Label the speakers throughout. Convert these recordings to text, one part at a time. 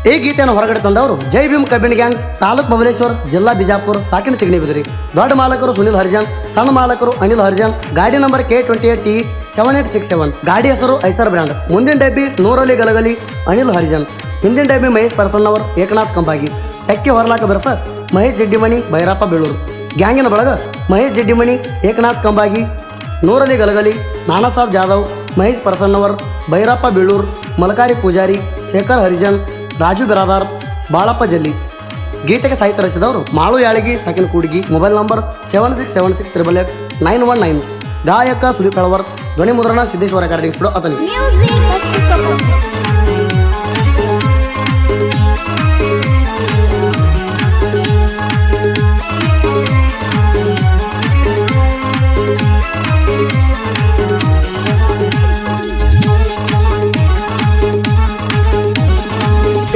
Speaker 1: ಈ ಗೀತೆಯನ್ನು ಹೊರಗಡೆ ತಂದವರು ಜೈ ಭೀಮ್ ಕಬ್ಬಿಣ ಗ್ಯಾಂಗ್, ತಾಲೂಕ್ ಬಬಲೇಶ್ವರ್, ಜಿಲ್ಲಾ ಬಿಜಾಪುರ, ಸಾಕಿನ ತಿಗಣಿ ಬಿದ್ರಿ. ದೊಡ್ಡ ಮಾಲಕರು ಸುನಿಲ್ ಹರಿಜನ್, ಸಣ್ಣ ಮಾಲಕರು ಅನಿಲ್ ಹರಿಜನ್. ಗಾಡಿ ನಂಬರ್ K28T 7867. ಗಾಡಿ ಹೆಸರು ಐಸರ್ ಬ್ರ್ಯಾಂಡ್. ಮುಂದಿನ ಡಬ್ಬಿ ನೂರಲ್ಲಿ ಗಲಗಲಿ ಅನಿಲ್ ಹರಿಜನ್. ಹಿಂದಿನ ಡಬ್ಬಿ ಮಹೇಶ್ ಪರಸನ್ನವರ್, ಏಕನಾಥ್ ಕಂಬಾಗಿ. ಟೆಕ್ಕಿ ಹೊರಲಾಕ ಬೆರಸ ಮಹೇಶ್ ಜಡ್ಡಿಮಣಿ, ಭೈರಪ್ಪ ಬೇಳೂರು. ಗ್ಯಾಂಗಿನ ಬಳಗ ಮಹೇಶ್ ಜಡ್ಡಿಮಣಿ, ಏಕನಾಥ್ ಕಂಬಾಗಿ, ನೂರಲ್ಲಿ ಗಲಗಲಿ, ನಾನಾ ಸಾಬ್ ಜಾಧವ್, ಮಹೇಶ್ ಪರಸನ್ನವರ್, ಭೈರಪ್ಪ ಬೇಳೂರು, ಮಲಕಾರಿ ಪೂಜಾರಿ, ಶೇಖರ್ ಹರಿಜನ್, ರಾಜು ಬಿರಾದಾರ್, ಬಾಳಪ್ಪ ಜಲ್ಲಿ. ಗೀತೆಗೆ ಸಾಹಿತ್ಯ ರಚಿಸಿದವರು ಮಾಳು ಯಾಳಗಿ, ಸಾಕಿನ ಕೂಡಿಗಿ. Mobile number 7676888919. ಗಾಯಕ ಸುದೀಪ್ ಕಳವರ್. ಧ್ವನಿ ಮುದ್ರಣ ಸಿದ್ದೇಶ್ವರ ರೆಕಾರ್ಡಿಂಗ್ ಸ್ಟುಡಿಯೋ ಅತನಿ.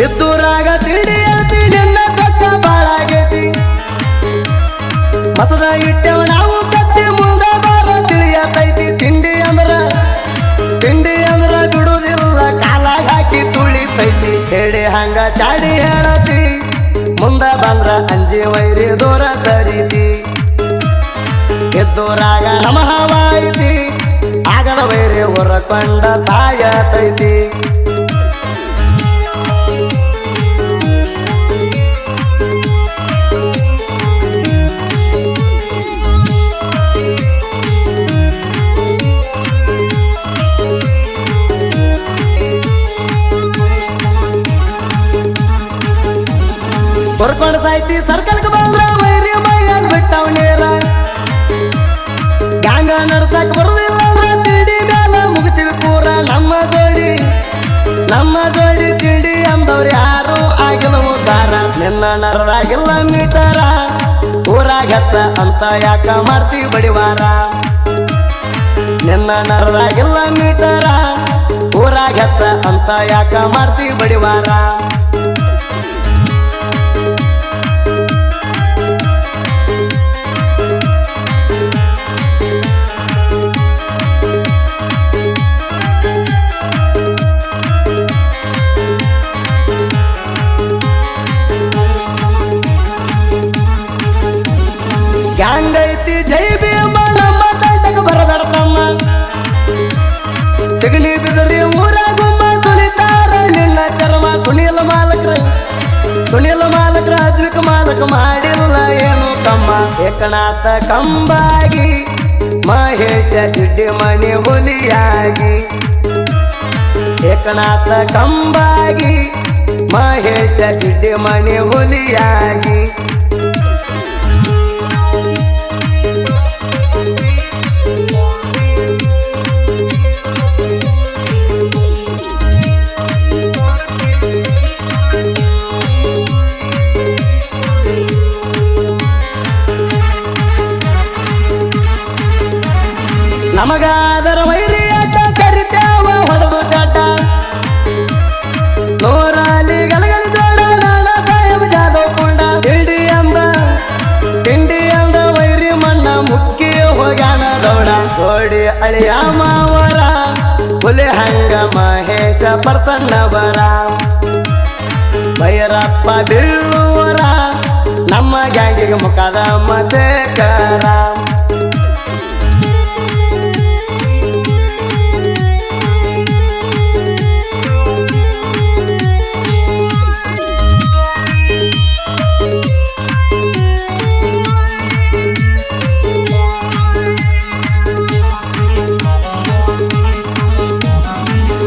Speaker 1: ಎತ್ತೂರಾಗ ತಿಂಡಿ ಹೇಳ್ತಿ, ನಿನ್ನ ಸತ್ತ ಬಾಳಾಗೈತಿ. ಮಸದ ಇಟ್ಟೆವ ನಾವು ಕತ್ತಿ, ಮುಂದ ಬಾರ ತಿಳಿಯತೈತಿ. ತಿಂಡಿ ಅಂದ್ರ ಬಿಡುದಿಲ್ಲ, ಕಾಲಾಗ ಹಾಕಿ ತುಳಿತೈತಿ. ಹೇಳಿ ಹಂಗ ಚಾಡಿ ಹೇಳತಿ, ಮುಂದ ಬಂದ್ರ ಅಂಜಿ ವೈರಿ ದೂರ ಸರಿತಿ. ಎತ್ತೂರಾಗ ನಮ ಹವ ಐತಿ, ಆಗದ ವೈರಿ ಹೊರಕೊಂಡ ಸಾಯತೈತಿ. ಹೊರ್ಕೊಂಡ್ ಸಾಯ್ತಿ ಸರ್ಕಲ್ಗೆ ಬಂದ್ರ ವೈರಿ ಮೈಯಾಗ ಬಿಟ್ಟವ್ ನೇರ. ಗ್ಯಾಂಗ ನಡ್ಸಕ್ ಬರುದಿಲ್ಲ ಅಂದ್ರ ತಿಂಡಿ ಮ್ಯಾಲ ಮುಗಿಸಿವಿ ಪೂರ. ನಮ್ಮ ಜೋಡಿ ತಿಂಡಿ ಅಂದವ್ರು ಯಾರು ಆಗಿಲ್ಲ ಉದ್ದಾರ. ನಿನ್ನ ನರದಾಗಿಲ್ಲ ಮೀಟರ, ಊರಾಗ ಹಚ್ಚ ಅಂತ ಯಾಕ ಮಾಡ್ತಿ ಬಡಿವಾರ. ನಿನ್ನ ನರದಾಗಿಲ್ಲ ಮೀಟರ, ಊರಾಗ ಹಚ್ಚ ಅಂತ ಯಾಕ ಮಾಡ್ತಿ ಬಡಿವಾರ. ಗ್ಯಾಂಗ್ ಐತಿ ಜೈ ಭೀಮ, ನಮ್ಮ ತಂಟಕ ಬರಬೇಡತಮ್ಮ. ತಿಗಣಿ ಬಿದರಿ ಊರಾಗುಮ್ಮ ಸುನಿತಾರ ನಿನ್ನ ಚರ್ಮ. ಸುನಿಲ ಮಾಲಕ್ರ ಅದ್ವಿಕ ಮಾಲಕ ಮಾಡಿಲ್ಲ ಏನು ತಮ್ಮ. ಏಕನಾಥ ಕಂಬಾಗಿ, ಮಹೇಶ ಜಿಡ್ಡಿ ಮಣಿ ಹುಲಿಯಾಗಿ. ಏಕನಾಥ ಕಂಬಾಗಿ, ಮಹೇಶ ಜಿಡ್ಡಿ ಮಣಿ ಹುಲಿಯಾಗಿ. ನಮಗಾದರ ವೈರಿ ಆಟ ಕರಿತೇವ ಹೊಡೆದು ಚಾಟ. ನೂರಾಲಿ ಗಲಗಲಿ ಜೋಡ, ನಾನಾ ಸಾಹೇಬ್ ಜಾಧವ್ ಕುಂಡ. ತಿಂಡಿ ಅಂದ ವೈರಿ ಮಣ್ಣ ಮುಕ್ಕಿ ಹೋಗ್ಯಾನ ದೌಡ. ಜೋಡಿ ಅಳಿಯ ಮಾವರ, ಹುಲಿ ಹಂಗ ಮಹೇಶ ಪರ್ಸನ್ನವರ. ಭೈರಪ್ಪ ಬೀಳುವರ, ನಮ್ಮ ಗ್ಯಾಂಗಿಗೆ ಮುಖದ ಮಸೇಕರ.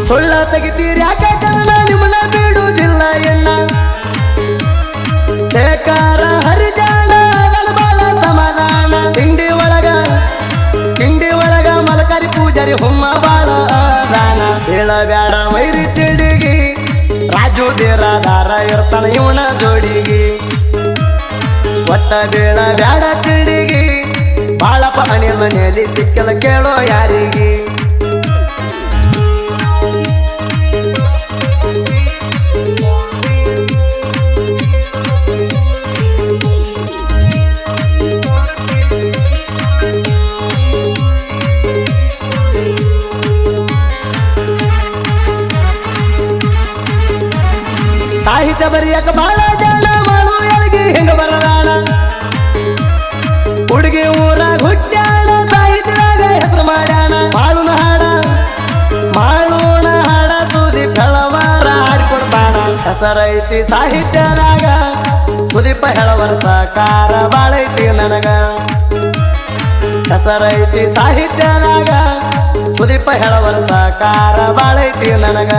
Speaker 1: ಸುಳ್ಳ ತೆಗಿತೀರಿ ಯಾಕೆ ಕರ್ಣ, ನಿಮ್ಮನ್ನ ಬಿಡುವುದಿಲ್ಲ ಎಣ್ಣ. ಶೇಖರ ಹರಿಜಾನ ಅದನ ಬಾಳ ಸಮಾಧಾನ. ತಿಂಡಿ ಒಳಗ ಮಲಕಾರಿ ಪೂಜಾರಿ ಹುಮ್ಮ ಬಾಳ ದಾನ. ಹೇಳಬ್ಯಾಡ ವೈರಿ ತಿಂಡಿಗಿ, ರಾಜು ಬೇರಾದಾರ ಇರ್ತಾನ ಇವನ ಜೋಡಿಗಿ. ಒಟ್ಟ ಬೀಳಬ್ಯಾಡ ತಿಂಡಿಗಿ, ಬಾಳಪ್ಪ ಅನಿಲ್ ಮನೆಯಲ್ಲಿ ಸಿಕ್ಕಲ ಕೇಳೋ ಯಾರಿಗಿ. ಸಾಹಿತ್ಯ ಬರಿಯಕ ಬಾಳ ಜನ ಮಾಡು ಎಳಗಿ ಹಿಂಗ ಬರದಾನ ಹುಡುಗಿ ಊರಾಗ ಹುಟ್ಟ್ಯಾಣ ಸಾಹಿತ್ಯದಾಗ ಹೆಸರು ಮಾಡ್ಯಾಣ ಮಾಳುನ ಹಾಡ ಸುದೀಪ್ ಹೆಳವರ ಹಾಡ್ಕೊಡ್ತಾಣ ಹೆಸರೈತಿ ಸಾಹಿತ್ಯದಾಗ ಸುದೀಪ ಹೆಳವರ ಸಾಕಾರ ಬಾಳೈತಿ ನನಗ ಹೆಸರೈತಿ ಸಾಹಿತ್ಯದಾಗ ಸುದೀಪ ಹೆಳವರ ಸಾಕಾರ ಬಾಳೈತಿ ನನಗ